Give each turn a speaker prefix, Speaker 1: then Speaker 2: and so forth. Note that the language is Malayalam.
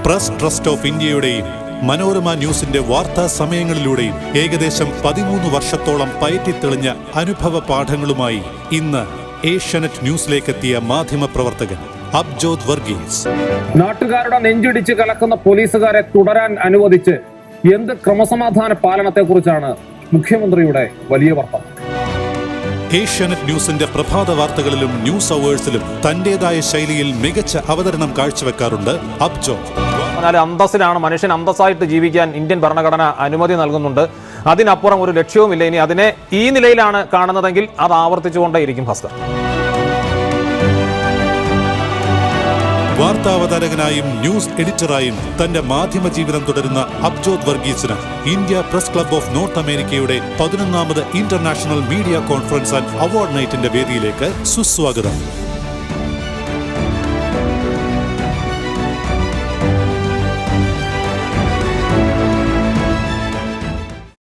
Speaker 1: പ്രസ് ട്രസ്റ്റ് ഓഫ് ഇന്ത്യയുടെയും മനോരമ ന്യൂസിന്റെ വാർത്താ സമയങ്ങളിലൂടെയും ഏകദേശം 13 വർഷത്തോളം പയറ്റിത്തെളിഞ്ഞ അനുഭവ പാഠങ്ങളുമായി ഇന്ന് ഏഷ്യാനെറ്റ് ന്യൂസിലേക്കെത്തിയ മാധ്യമപ്രവർത്തകൻ അബ്ജോത് വർഗീസ്.
Speaker 2: നാട്ടുകാരുടെ നെഞ്ചിടിച്ച് കലക്കുന്ന പോലീസുകാരെ തുടരാൻ അനുവദിച്ച് എന്ത് ക്രമസമാധാന പാലനത്തെക്കുറിച്ചാണ് മുഖ്യമന്ത്രിയുടെ വലിയ വർത്തമാനം.
Speaker 1: ഏഷ്യാനെറ്റ് ന്യൂസിന്റെ പ്രഭാത വാർത്തകളിലും ന്യൂസ് അവേഴ്സിലും തന്റേതായ ശൈലിയിൽ മികച്ച അവതരണം കാഴ്ചവെക്കാറുണ്ട് അബ്ജോത്.
Speaker 3: അന്തസ്സിലാണ് മനുഷ്യൻ അന്തസ്സായിട്ട് ജീവിക്കാൻ ഇന്ത്യൻ ഭരണഘടന അനുമതി നൽകുന്നുണ്ട്. അതിനപ്പുറം ഒരു ലക്ഷ്യവുമില്ല. ഇനി അതിനെ ഈ നിലയിലാണ് കാണുന്നതെങ്കിൽ അത് ആവർത്തിച്ചുകൊണ്ടേയിരിക്കും ഭാസ്കർ.
Speaker 1: വാർത്താവതാരകനായും ന്യൂസ് എഡിറ്ററായും തന്റെ മാധ്യമ ജീവിതം തുടരുന്ന അബ്ജോത് വർഗീസിന് India press club of north അമേരിക്കയുടെ 11ാമത് international media conference and award നൈറ്റിന്റെ വേദിയിലേക്ക് സുസ്വാഗതം.